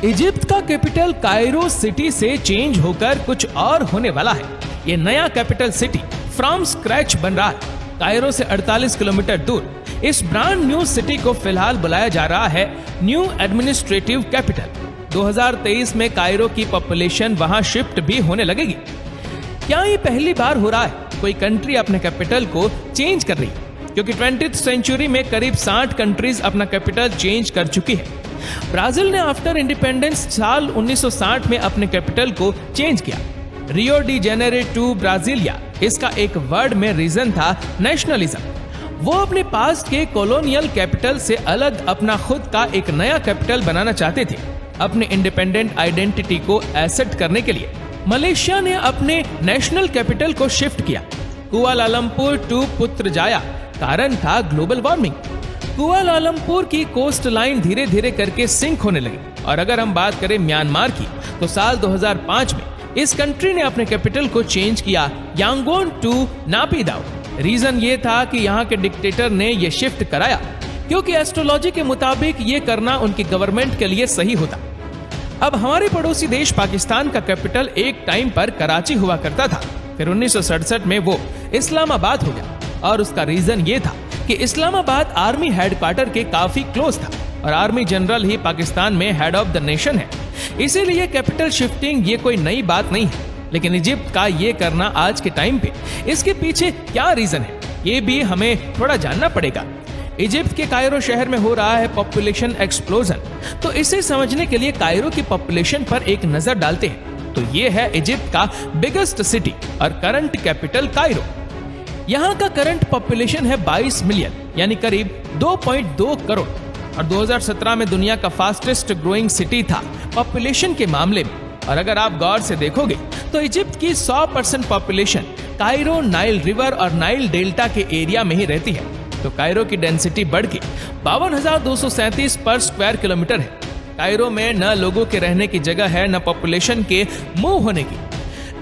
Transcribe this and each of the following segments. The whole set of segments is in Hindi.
इजिप्ट का कैपिटल कायरो सिटी से चेंज होकर कुछ और होने वाला है। ये नया कैपिटल सिटी फ्रॉम स्क्रैच बन रहा है। कायरो से 48 किलोमीटर दूर इस ब्रांड न्यू सिटी को फिलहाल बुलाया जा रहा है न्यू एडमिनिस्ट्रेटिव कैपिटल। 2023 में कायरो की पॉपुलेशन वहां शिफ्ट भी होने लगेगी। क्या ये पहली बार हो रहा है कोई कंट्री अपने कैपिटल को चेंज कर रही है? क्योंकि 20th सेंचुरी में करीब 60 कंट्रीज अपना कैपिटल चेंज कर चुकी है। ब्राजील ने आफ्टर इंडिपेंडेंस साल 1960 में अपने कैपिटल को चेंज किया। Rio de Janeiro to Brasilia, इसका एक वर्ड में रीजन था नेशनलिज्म। वो अपने पास्ट के कॉलोनियल कैपिटल से अलग अपना खुद का एक नया कैपिटल बनाना चाहते थे, अपने इंडिपेंडेंट आइडेंटिटी को एसेट करने के लिए। मलेशिया ने अपने नेशनल कैपिटल को शिफ्ट किया कुआलालंपुर टू पुत्रजाया। कारण था ग्लोबल वार्मिंग। कुआलालंपुर की कोस्ट लाइन धीरे धीरे करके सिंक होने लगी। और अगर हम बात करें म्यांमार की, तो साल 2005 में इस कंट्री ने अपने कैपिटल को चेंज किया यांगोन टू नापीदाओ। रीजन ये था कि यहाँ के डिक्टेटर ने ये शिफ्ट कराया क्योंकि एस्ट्रोलॉजी के मुताबिक ये करना उनकी गवर्नमेंट के लिए सही होता। अब हमारे पड़ोसी देश पाकिस्तान का कैपिटल एक टाइम पर कराची हुआ करता था, फिर 1967 में वो इस्लामाबाद हो गया। और उसका रीजन ये था कि इस्लामाबाद आर्मी हेडक्वार्टर के काफी क्लोज था और आर्मी जनरल ही पाकिस्तान में हेड ऑफ द नेशन है। इसीलिए कैपिटल शिफ्टिंग ये कोई नई बात नहीं है। लेकिन इजिप्ट का ये करना आज के टाइम पे इसके पीछे क्या रीजन है, ये भी हमें थोड़ा जानना पड़ेगा। इजिप्ट के कायरो शहर में हो रहा है पॉपुलेशन एक्सप्लोजन, तो इसे समझने के लिए कायरो की पॉपुलेशन पर एक नजर डालते हैं। तो ये है इजिप्ट का बिगेस्ट सिटी और करंट कैपिटल कायरो। यहाँ का करंट पॉपुलेशन है 22 मिलियन, यानी करीब 2.2 करोड़। और 2017 में दुनिया का फास्टेस्ट ग्रोइंग सिटी था पॉपुलेशन के मामले में। और अगर आप गौर से देखोगे तो इजिप्ट की 100% पॉपुलेशन कायरो नाइल रिवर और नाइल डेल्टा के एरिया में ही रहती है। तो कायरो की डेंसिटी बढ़ के 52,237 पर स्क्वायर किलोमीटर है। कायरो में न लोगों के रहने की जगह है, न पॉपुलेशन के मूव होने की।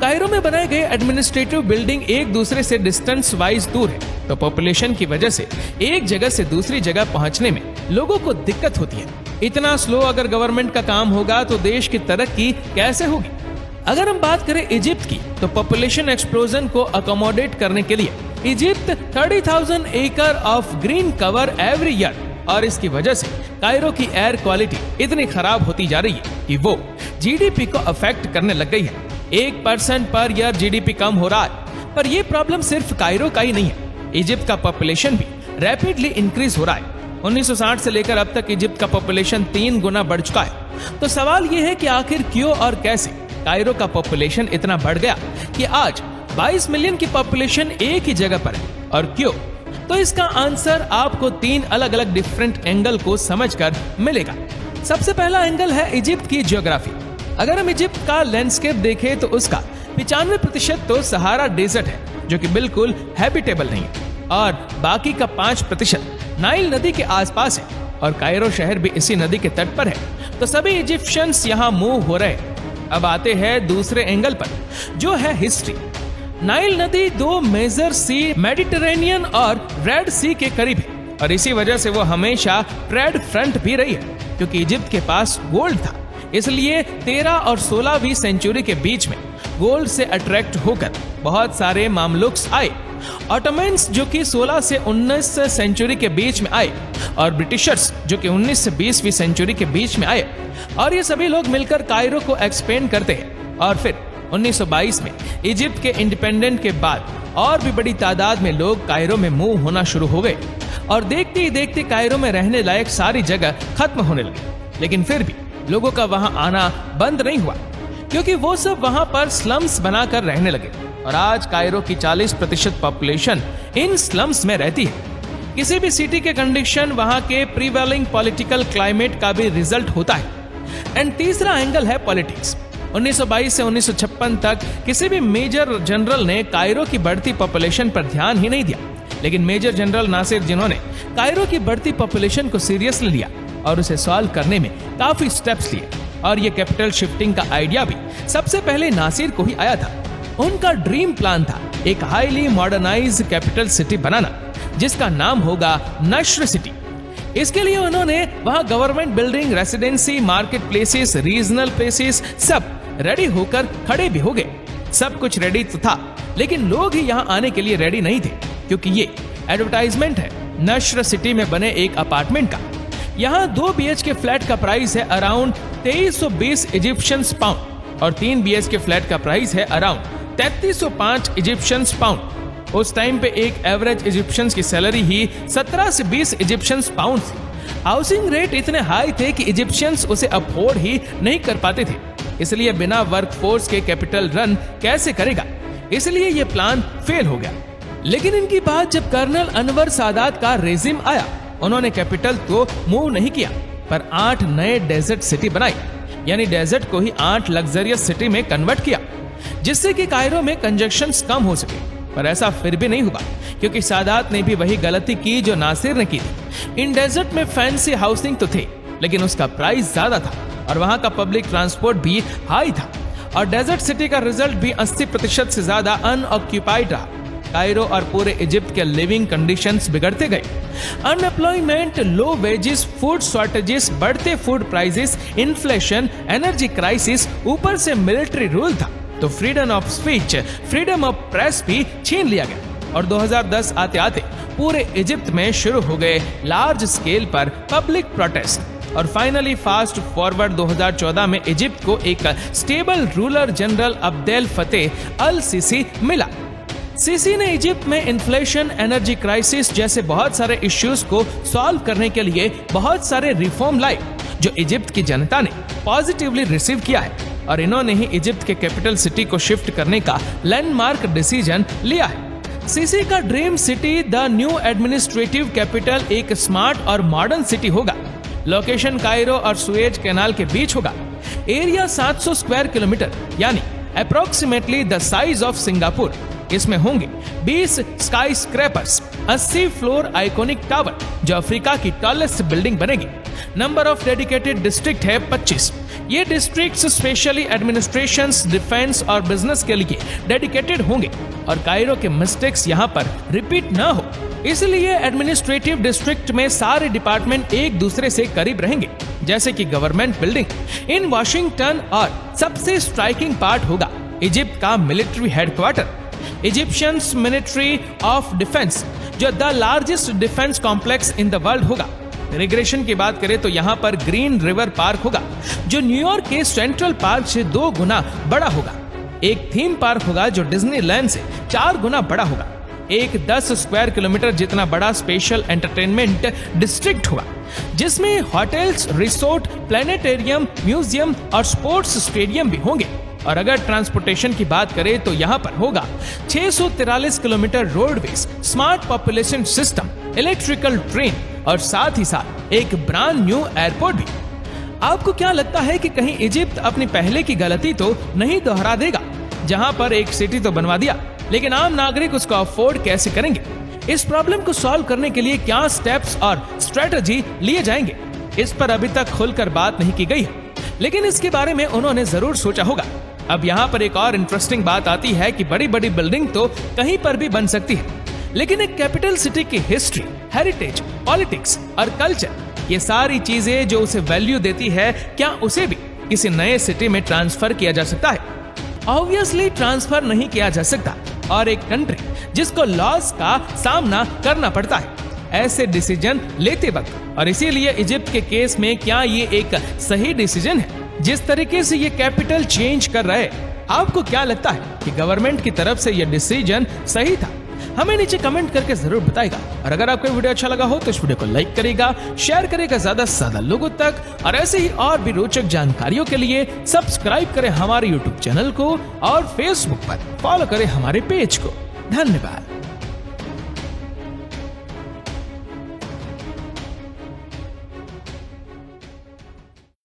कायरो में बनाए गए एडमिनिस्ट्रेटिव बिल्डिंग एक दूसरे से डिस्टेंस वाइज दूर है, तो पॉपुलेशन की वजह से एक जगह से दूसरी जगह पहुंचने में लोगों को दिक्कत होती है। इतना स्लो अगर गवर्नमेंट का काम होगा तो देश की तरक्की कैसे होगी? अगर हम बात करें इजिप्ट की, तो पॉपुलेशन एक्सप्लोजन को अकोमोडेट करने के लिए इजिप्ट 30,000 एकड़ of green cover every year. और इसकी वजह से कायरो की एयर क्वालिटी इतनी खराब होती जा रही है कि वो जीडीपी को अफेक्ट करने लग गई है। 1% पर ईयर जीडीपी कम हो रहा है। पर यह प्रॉब्लम सिर्फ कायरो का ही नहीं है, इजिप्ट का पॉपुलेशन भी रैपिडली इंक्रीज हो रहा है। 1960 से लेकर अब तक इजिप्ट का पॉपुलेशन 3 गुना बढ़ चुका है। तो सवाल यह है कि आखिर क्यों और कैसे कायरो का पॉपुलेशन इतना बढ़ गया कि आज 22 मिलियन की पॉपुलेशन एक ही जगह पर है, और क्यों? तो इसका आंसर आपको 3 अलग अलग डिफरेंट एंगल को समझकर मिलेगा। सबसे पहला एंगल है इजिप्ट की ज्योग्राफी। अगर हम इजिप्ट का लैंडस्केप देखें तो उसका 95% तो सहारा डेजर्ट है, जो कि बिल्कुल हैबिटेबल नहीं है, और बाकी का 5% नाइल नदी के आसपास है, और कायरो शहर भी इसी नदी के तट पर है। तो सभी इजिप्शियंस यहाँ मूव हो रहे हैं। अब आते हैं दूसरे एंगल पर, जो है हिस्ट्री। नाइल नदी 2 मेजर सी, मेडिटेरेनियन और रेड सी के करीब है, और इसी वजह से वो हमेशा ट्रेड फ्रंट भी रही है, क्योंकि इजिप्ट के पास गोल्ड था। इसलिए 13 और 16वीं सेंचुरी के बीच में गोल्ड से अट्रैक्ट होकर बहुत सारे मामलुक्स आए। ऑटोमन्स जो कि 16 से 19 सेंचुरी के बीच में आए, और ब्रिटिशर्स जो कि 19 से 20वीं सेंचुरी के बीच में आए, और ये सभी लोग मिलकर कायरो को एक्सपेंड करते हैं। और फिर 1922 में इजिप्ट के इंडिपेंडेंट के बाद और भी बड़ी तादाद में लोग कायरो में मूव होना शुरू हो गए, और देखते ही देखते कायरो में रहने लायक सारी जगह खत्म होने लगी। लेकिन फिर भी लोगों का वहां आना बंद नहीं हुआ, क्योंकि वो सब वहां पर स्लम्स बनाकर रहने लगे, और आज कायरो की 40% पॉपुलेशन इन स्लम्स में रहती है। किसी भी सिटी के कंडीशन वहां के प्रीवेलिंग पॉलिटिकल क्लाइमेट का भी रिजल्ट होता है। एंड तीसरा एंगल है पॉलिटिक्स। 1922 से 1956 तक किसी भी मेजर जनरल ने कायरो की बढ़ती पॉपुलेशन पर ध्यान ही नहीं दिया, लेकिन मेजर जनरल नासिर, जिन्होंने कायरो की बढ़ती पॉपुलेशन को सीरियसली लिया और उसे सॉल्व करने में काफी स्टेप्स लिए, और ये कैपिटल शिफ्टिंग का आइडिया भी सबसे पहले नासिर को ही आया था। उनका ड्रीम प्लान था एक हाईली मॉडर्नाइज्ड कैपिटल सिटी बनाना, जिसका नाम होगा नश्र सिटी। इसके लिए उन्होंने वहां government building, residency, market places, regional places सब रेडी होकर खड़े भी हो गए। सब कुछ रेडी तो था, लेकिन लोग ही यहाँ आने के लिए रेडी नहीं थे, क्योंकि ये एडवर्टाइजमेंट है नश्र सिटी में बने एक अपार्टमेंट का। यहाँ 2 BHK फ्लैट का प्राइस है अराउंड 2320 इजिप्शियन पाउंड और 3 BHK फ्लैट का प्राइस है अराउंड 3305 इजिप्शियन पाउंड। उस टाइम पे एक एवरेज इजिप्शियंस की सैलरी ही 17 से 20 इजिप्शियन पाउंड थी। हाउसिंग रेट इतने हाई थे कि इजिप्शियंस उसे अफोर्ड ही नहीं कर पाते थे, इसलिए बिना वर्कफोर्स के कैपिटल रन कैसे करेगा, इसलिए ये प्लान फेल हो गया। लेकिन इनकी बात जब कर्नल अनवर सादात का रेजिम आया, उन्होंने कैपिटल तो मूव नहीं किया, पर 8 नए डेजर्ट सिटी बनाई, यानी डेजर्ट को ही 8 लग्जरियस सिटी में कन्वर्ट किया, जिससे कि कायरो में कंजक्शंस कम हो सके। पर ऐसा फिर भी नहीं हुआ, क्योंकि सादात ने भी वही गलती की जो नासिर ने की थी। इन डेजर्ट में फैंसी हाउसिंग तो थे, लेकिन उसका प्राइस ज्यादा था और वहां का पब्लिक ट्रांसपोर्ट भी हाई था, और डेजर्ट सिटी का रिजल्ट भी 80% से ज्यादा अनऑक्यूपाइड रहा। कायरो और पूरे इजिप्ट के लिविंग कंडीशंस बिगड़ते गए। Unemployment, low wages, food shortages, बढ़ते food prices, inflation, energy crisis, ऊपर से मिलिट्री रूल था, तो freedom of speech, freedom of press भी छीन लिया गया। और 2010 आते आते पूरे इजिप्ट में शुरू हो गए लार्ज स्केल पर पब्लिक प्रोटेस्ट, और फाइनली फास्ट फॉरवर्ड 2014 में इजिप्ट को एक stable ruler general Abdel Fattah al Sisi मिला। सीसी ने इजिप्ट में इन्फ्लेशन, एनर्जी क्राइसिस जैसे बहुत सारे इश्यूज को सॉल्व करने के लिए बहुत सारे रिफॉर्म लाए, जो इजिप्ट की जनता ने पॉजिटिवली रिसीव किया है, और इन्होंने ही इजिप्ट के कैपिटल सिटी को शिफ्ट करने का लैंडमार्क डिसीजन लिया है। सीसी का dream city, the new administrative capital, एक स्मार्ट और मॉडर्न सिटी होगा। लोकेशन कायरो और सुएज कैनाल के बीच होगा। एरिया 700 स्क्वायर किलोमीटर, यानी approximately the size of Singapore. इसमें होंगे 20 sky scrapers, 80 floor iconic tower, जो अफ्रीका की टॉलेस्ट बिल्डिंग बनेगी। नंबर ऑफ डेडिकेटेड डिस्ट्रिक्ट है 25। ये डिस्ट्रिक्ट्स स्पेशली एडमिनिस्ट्रेशंस, डिफेंस और बिजनेस के लिए डेडिकेटेड होंगे, और कायरो के मिस्टेक्स यहाँ पर रिपीट ना हो, इसलिए एडमिनिस्ट्रेटिव डिस्ट्रिक्ट में सारे डिपार्टमेंट एक दूसरे से करीब रहेंगे, जैसे कि गवर्नमेंट बिल्डिंग इन वाशिंगटन, और सबसे स्ट्राइकिंग पार्ट होगा इजिप्ट का military headquarter, Egyptians military of defence, जो the largest defence complex in the world होगा। इरिगेशन की बात करें तो यहाँ पर ग्रीन रिवर पार्क होगा, जो न्यूयॉर्क के सेंट्रल पार्क से 2 गुना बड़ा होगा। एक थीम पार्क होगा जो डिज्नीलैंड से 4 गुना बड़ा होगा। एक 10 स्क्वायर किलोमीटर जितना बड़ा स्पेशल एंटरटेनमेंट डिस्ट्रिक्ट होगा, जिसमें होटल्स, रिसोर्ट, प्लेनेटेरियम, म्यूजियम और स्पोर्ट्स स्टेडियम भी होंगे। और अगर ट्रांसपोर्टेशन की बात करें तो यहाँ पर होगा 643 kilometre roadways, smart population system, electrical train, और साथ ही साथ एक ब्रांड न्यू एयरपोर्ट भी। आपको क्या लगता है कि कहीं इजिप्ट अपनी पहले की गलती तो नहीं दोहरा देगा, जहां पर एक सिटी तो बनवा दिया, लेकिन आम नागरिक उसको अफोर्ड कैसे करेंगे? इस प्रॉब्लम को सॉल्व करने के लिए क्या स्टेप्स और स्ट्रेटजी लिए जाएंगे, इस पर अभी तक खुलकर बात नहीं की गई है, लेकिन इसके बारे में उन्होंने जरूर सोचा होगा। अब यहाँ पर एक और इंटरेस्टिंग बात आती है कि बड़ी बड़ी बिल्डिंग तो कहीं पर भी बन सकती है, लेकिन एक कैपिटल सिटी की हिस्ट्री, हेरिटेज, पॉलिटिक्स और कल्चर, ये सारी चीजें जो उसे वैल्यू देती है, क्या उसे भी किसी नए सिटी में ट्रांसफर किया जा सकता है? ऑब्वियसली ट्रांसफर नहीं किया जा सकता, और एक कंट्री जिसको लॉस का सामना करना पड़ता है ऐसे डिसीजन लेते वक्त, और इसीलिए इजिप्ट के केस में क्या ये एक सही डिसीजन है जिस तरीके से ये कैपिटल चेंज कर रहे हैं? आपको क्या लगता है कि गवर्नमेंट की तरफ से यह डिसीजन सही था? हमें नीचे कमेंट करके जरूर बताएगा। और अगर आपको वीडियो अच्छा लगा हो तो इस वीडियो को लाइक करेगा, शेयर करेगा ज्यादा से ज्यादा लोगों तक, और ऐसे ही और भी रोचक जानकारियों के लिए सब्सक्राइब करें हमारे YouTube चैनल को, और Facebook पर फॉलो करें हमारे पेज को। धन्यवाद।